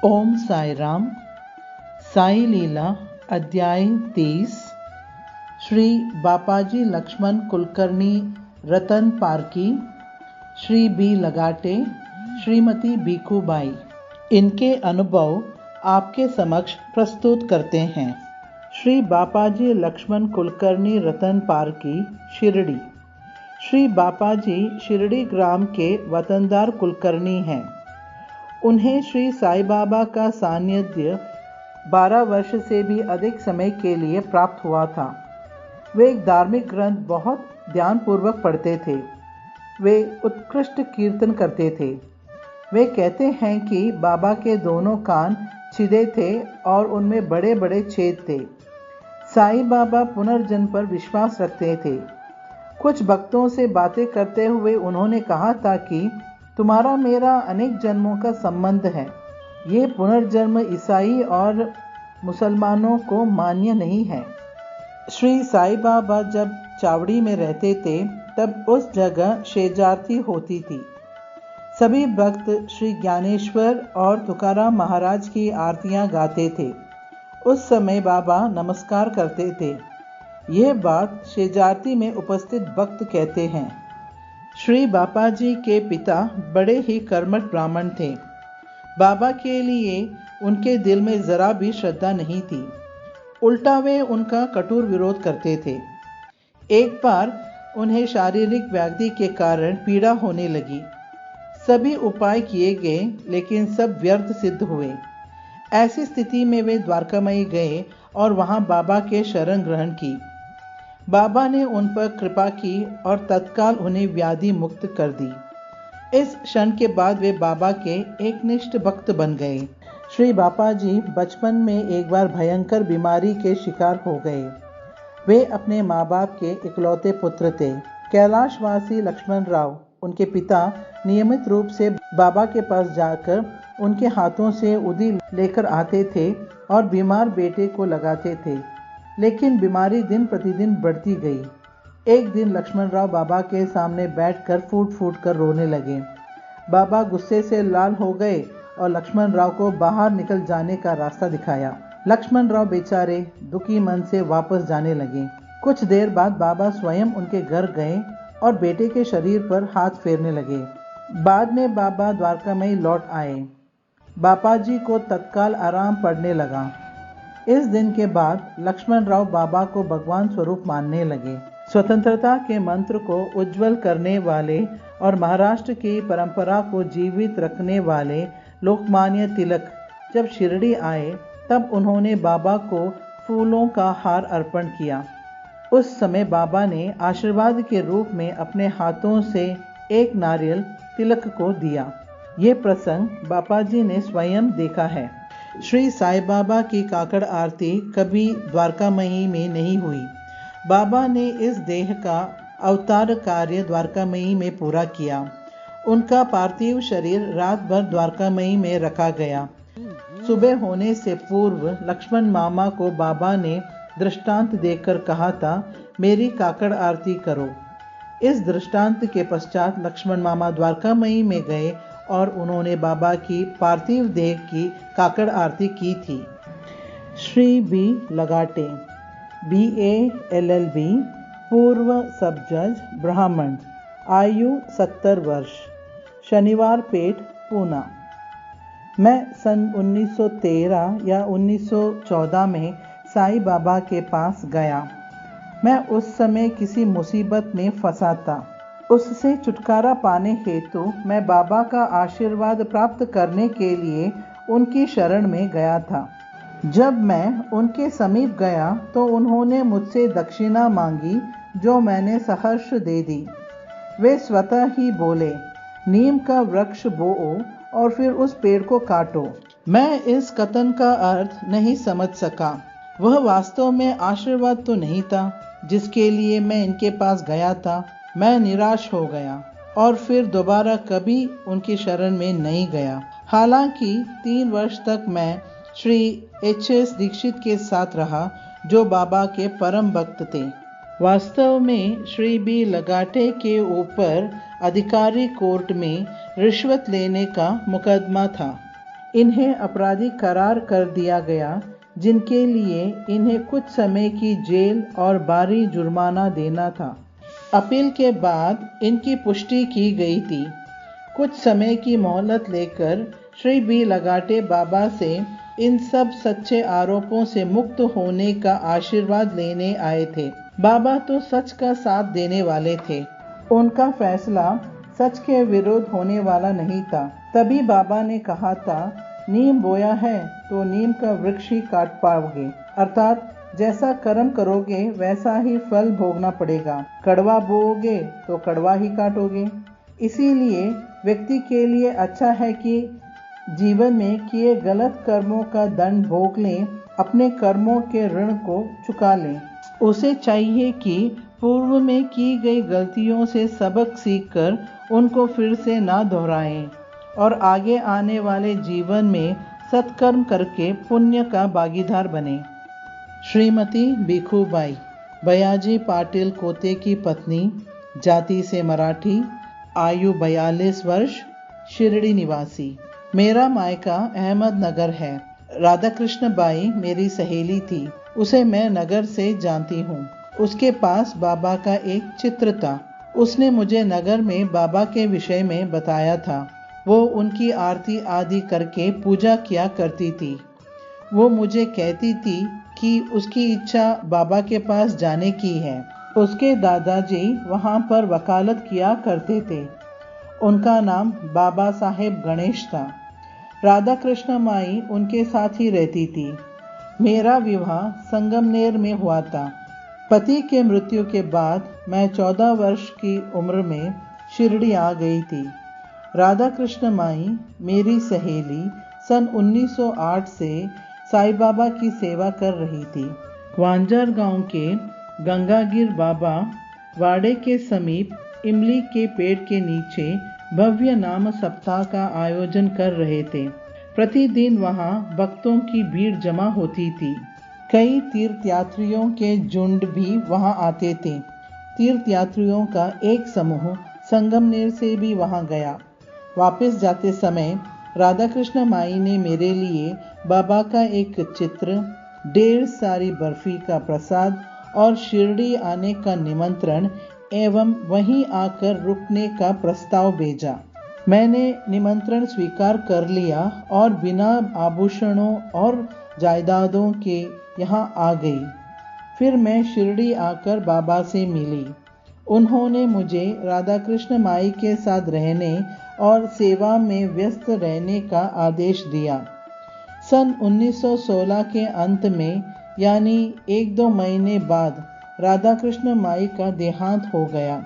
ओम साई राम। साई लीला अध्याय 30। श्री बापाजी लक्ष्मण कुलकर्णी रतन पारकी, श्री बी लगाटे, श्रीमती बीकूबाई, इनके अनुभव आपके समक्ष प्रस्तुत करते हैं। श्री बापाजी लक्ष्मण कुलकर्णी रतन पारकी, शिरडी। श्री बापाजी शिरडी ग्राम के वतनदार कुलकर्णी हैं। उन्हें श्री साई बाबा का सानिध्य 12 वर्ष से भी अधिक समय के लिए प्राप्त हुआ था। वे एक धार्मिक ग्रंथ बहुत ध्यानपूर्वक पढ़ते थे। वे उत्कृष्ट कीर्तन करते थे। वे कहते हैं कि बाबा के दोनों कान छिदे थे और उनमें बड़े बड़े छेद थे। साई बाबा पुनर्जन्म पर विश्वास रखते थे। कुछ भक्तों से बातें करते हुए उन्होंने कहा था कि तुम्हारा मेरा अनेक जन्मों का संबंध है। ये पुनर्जन्म ईसाई और मुसलमानों को मान्य नहीं है। श्री साई बाबा जब चावड़ी में रहते थे तब उस जगह शेजारती होती थी। सभी भक्त श्री ज्ञानेश्वर और तुकाराम महाराज की आरतियां गाते थे। उस समय बाबा नमस्कार करते थे। यह बात शेजारती में उपस्थित भक्त कहते हैं। श्री बापाजी के पिता बड़े ही कर्मठ ब्राह्मण थे। बाबा के लिए उनके दिल में जरा भी श्रद्धा नहीं थी। उल्टा वे उनका कठोर विरोध करते थे। एक बार उन्हें शारीरिक व्याधि के कारण पीड़ा होने लगी। सभी उपाय किए गए लेकिन सब व्यर्थ सिद्ध हुए। ऐसी स्थिति में वे द्वारकामयी गए और वहां बाबा के शरण ग्रहण की। बाबा ने उन पर कृपा की और तत्काल उन्हें व्याधि मुक्त कर दी। इस क्षण के बाद वे बाबा के एकनिष्ठ भक्त बन गए। श्री बापाजी बचपन में एक बार भयंकर बीमारी के शिकार हो गए। वे अपने माँ बाप के इकलौते पुत्र थे। कैलाशवासी लक्ष्मण राव, उनके पिता, नियमित रूप से बाबा के पास जाकर उनके हाथों से उदी लेकर आते थे और बीमार बेटे को लगाते थे। लेकिन बीमारी दिन प्रतिदिन बढ़ती गई। एक दिन लक्ष्मण राव बाबा के सामने बैठकर फूट फूट कर रोने लगे। बाबा गुस्से से लाल हो गए और लक्ष्मण राव को बाहर निकल जाने का रास्ता दिखाया। लक्ष्मण राव बेचारे दुखी मन से वापस जाने लगे। कुछ देर बाद बाबा स्वयं उनके घर गए और बेटे के शरीर पर हाथ फेरने लगे। बाद में बाबा द्वारकामयी लौट आए। बापाजी को तत्काल आराम पड़ने लगा। इस दिन के बाद लक्ष्मण राव बाबा को भगवान स्वरूप मानने लगे। स्वतंत्रता के मंत्र को उज्जवल करने वाले और महाराष्ट्र की परंपरा को जीवित रखने वाले लोकमान्य तिलक जब शिरडी आए तब उन्होंने बाबा को फूलों का हार अर्पण किया। उस समय बाबा ने आशीर्वाद के रूप में अपने हाथों से एक नारियल तिलक को दिया। ये प्रसंग बापाजी ने स्वयं देखा है। श्री साई बाबा की काकड़ आरती कभी द्वारकामयी में नहीं हुई। बाबा ने इस देह का अवतार कार्य द्वारकामयी में पूरा किया। उनका पार्थिव शरीर रात भर द्वारकामयी में रखा गया। सुबह होने से पूर्व लक्ष्मण मामा को बाबा ने दृष्टांत देकर कहा था, मेरी काकड़ आरती करो। इस दृष्टांत के पश्चात लक्ष्मण मामा द्वारकामयी में गए और उन्होंने बाबा की पार्थिव देह की काकड़ आरती की थी। Shri B Lagate, BA LLB, पूर्व सब जज, ब्राह्मण, आयु 70 वर्ष, शनिवार पेट, पूना। मैं सन 1913 या 1914 में साई बाबा के पास गया। मैं उस समय किसी मुसीबत में फंसा था। उससे छुटकारा पाने हेतु मैं बाबा का आशीर्वाद प्राप्त करने के लिए उनकी शरण में गया था। जब मैं उनके समीप गया तो उन्होंने मुझसे दक्षिणा मांगी, जो मैंने सहर्ष दे दी। वे स्वतः ही बोले, नीम का वृक्ष बोओ और फिर उस पेड़ को काटो। मैं इस कथन का अर्थ नहीं समझ सका। वह वास्तव में आशीर्वाद तो नहीं था जिसके लिए मैं इनके पास गया था। मैं निराश हो गया और फिर दोबारा कभी उनकी शरण में नहीं गया। हालांकि 3 वर्ष तक मैं श्री HS दीक्षित के साथ रहा, जो बाबा के परम भक्त थे। वास्तव में श्री बी लगाटे के ऊपर अधिकारी कोर्ट में रिश्वत लेने का मुकदमा था। इन्हें अपराधी करार कर दिया गया, जिनके लिए इन्हें कुछ समय की जेल और भारी जुर्माना देना था। अपील के बाद इनकी पुष्टि की गई थी। कुछ समय की मोहलत लेकर श्री बी लगाटे बाबा से इन सब सच्चे आरोपों से मुक्त होने का आशीर्वाद लेने आए थे। बाबा तो सच का साथ देने वाले थे। उनका फैसला सच के विरुद्ध होने वाला नहीं था। तभी बाबा ने कहा था, नीम बोया है तो नीम का वृक्ष ही काट पाओगे, अर्थात जैसा कर्म करोगे वैसा ही फल भोगना पड़ेगा। कड़वा बोओगे तो कड़वा ही काटोगे। इसीलिए व्यक्ति के लिए अच्छा है कि जीवन में किए गलत कर्मों का दंड भोग लें, अपने कर्मों के ऋण को चुका लें। उसे चाहिए कि पूर्व में की गई गलतियों से सबक सीखकर उनको फिर से ना दोहराएं और आगे आने वाले जीवन में सत्कर्म करके पुण्य का भागीदार बने। श्रीमती भिखूबाई, बयाजी पाटिल कोते की पत्नी, जाति से मराठी, आयु 42 वर्ष, शिरडी निवासी। मेरा मायका अहमदनगर है। राधा कृष्ण बाई मेरी सहेली थी। उसे मैं नगर से जानती हूँ। उसके पास बाबा का एक चित्र था। उसने मुझे नगर में बाबा के विषय में बताया था। वो उनकी आरती आदि करके पूजा किया करती थी। वो मुझे कहती थी कि उसकी इच्छा बाबा के पास जाने की है। उसके दादाजी वहाँ पर वकालत किया करते थे। उनका नाम बाबा साहेब गणेश था। राधा कृष्ण माई उनके साथ ही रहती थी। मेरा विवाह संगमनेर में हुआ था। पति के मृत्यु के बाद मैं 14 वर्ष की उम्र में शिरडी आ गई थी। राधा कृष्ण माई मेरी सहेली सन 1908 से साईं बाबा की सेवा कर रही थी। वांजार गांव के गंगागिर बाबा वाड़े के समीप इमली के पेड़ के नीचे भव्य नाम सप्ताह का आयोजन कर रहे थे। प्रतिदिन वहां भक्तों की भीड़ जमा होती थी। कई तीर्थयात्रियों के झुंड भी वहां आते थे। तीर्थयात्रियों का एक समूह संगमनेर से भी वहां गया। वापस जाते समय राधा कृष्ण माई ने मेरे लिए बाबा का एक चित्र, ढेर सारी बर्फी का प्रसाद और शिरडी आने का निमंत्रण एवं वहीं आकर रुकने का प्रस्ताव भेजा। मैंने निमंत्रण स्वीकार कर लिया और बिना आभूषणों और जायदादों के यहाँ आ गई। फिर मैं शिरडी आकर बाबा से मिली। उन्होंने मुझे राधा कृष्ण माई के साथ रहने और सेवा में व्यस्त रहने का आदेश दिया। सन 1916 के अंत में, यानी 1-2 महीने बाद, राधा कृष्ण माई का देहांत हो गया।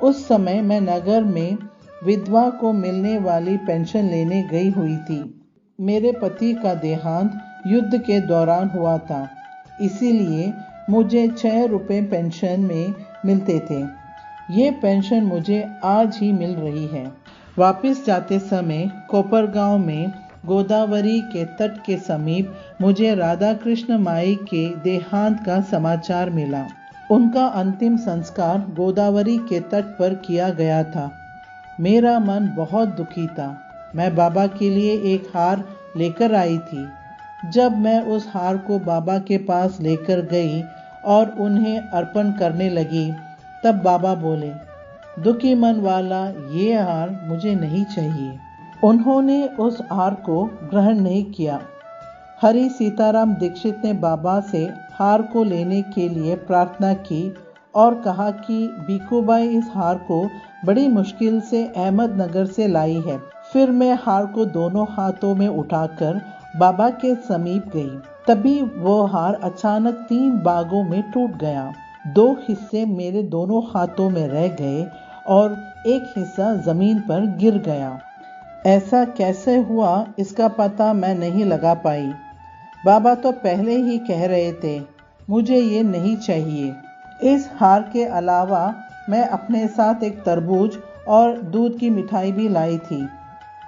उस समय मैं नगर में विधवा को मिलने वाली पेंशन लेने गई हुई थी। मेरे पति का देहांत युद्ध के दौरान हुआ था, इसीलिए मुझे 6 रुपये पेंशन में मिलते थे। ये पेंशन मुझे आज ही मिल रही है। वापस जाते समय कोपरगांव में गोदावरी के तट के समीप मुझे राधा कृष्ण माई के देहांत का समाचार मिला। उनका अंतिम संस्कार गोदावरी के तट पर किया गया था। मेरा मन बहुत दुखी था। मैं बाबा के लिए एक हार लेकर आई थी। जब मैं उस हार को बाबा के पास लेकर गई और उन्हें अर्पण करने लगी, तब बाबा बोले, दुखी मन वाला, ये हार मुझे नहीं चाहिए। उन्होंने उस हार को ग्रहण नहीं किया। हरि सीताराम दीक्षित ने बाबा से हार को लेने के लिए प्रार्थना की और कहा कि भिखूबाई इस हार को बड़ी मुश्किल से अहमदनगर से लाई है। फिर मैं हार को दोनों हाथों में उठाकर बाबा के समीप गई। तभी वो हार अचानक 3 भागों में टूट गया। 2 हिस्से मेरे दोनों हाथों में रह गए और एक हिस्सा जमीन पर गिर गया। ऐसा कैसे हुआ इसका पता मैं नहीं लगा पाई। बाबा तो पहले ही कह रहे थे, मुझे ये नहीं चाहिए। इस हार के अलावा मैं अपने साथ एक तरबूज और दूध की मिठाई भी लाई थी।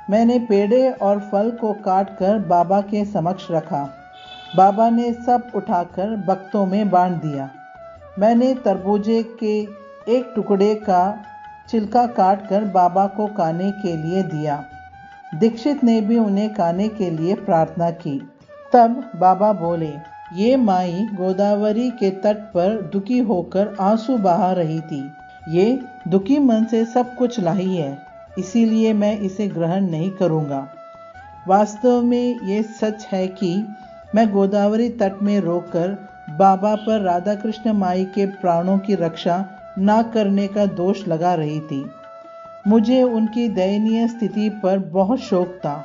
मैंने पेड़े और फल को काटकर बाबा के समक्ष रखा। बाबा ने सब उठाकर भक्तों में बांट दिया। मैंने तरबूजे के एक टुकड़े का छिलका काटकर बाबा को खाने के लिए दिया। दीक्षित ने भी उन्हें खाने के लिए प्रार्थना की। तब बाबा बोले, ये माई गोदावरी के तट पर दुखी होकर आंसू बहा रही थी। ये दुखी मन से सब कुछ लाई है, इसीलिए मैं इसे ग्रहण नहीं करूँगा। वास्तव में ये सच है कि मैं गोदावरी तट में रोकर बाबा पर राधा कृष्ण माई के प्राणों की रक्षा न करने का दोष लगा रही थी। मुझे उनकी दयनीय स्थिति पर बहुत शोक था।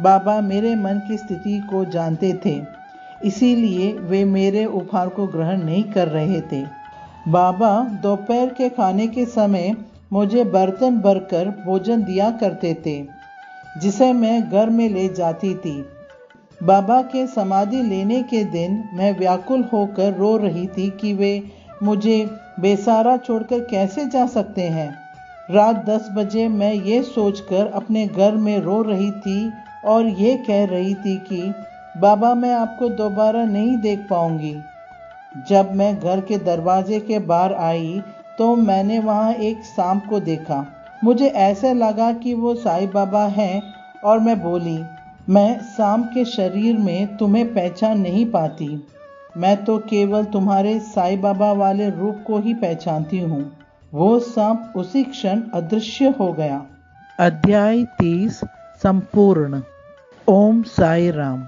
बाबा मेरे मन की स्थिति को जानते थे, इसीलिए वे मेरे उपहार को ग्रहण नहीं कर रहे थे। बाबा दोपहर के खाने के समय मुझे बर्तन भरकर भोजन दिया करते थे, जिसे मैं घर में ले जाती थी। बाबा के समाधि लेने के दिन मैं व्याकुल होकर रो रही थी कि वे मुझे बेसहारा छोड़कर कैसे जा सकते हैं। रात 10 बजे मैं ये सोचकर अपने घर में रो रही थी और ये कह रही थी कि बाबा मैं आपको दोबारा नहीं देख पाऊंगी। जब मैं घर के दरवाजे के बाहर आई तो मैंने वहाँ एक सांप को देखा। मुझे ऐसा लगा कि वो साईं बाबा हैं और मैं बोली, मैं सांप के शरीर में तुम्हें पहचान नहीं पाती। मैं तो केवल तुम्हारे साईं बाबा वाले रूप को ही पहचानती हूँ। वो सांप उसी क्षण अदृश्य हो गया। अध्याय 30 संपूर्ण। ओम साई राम।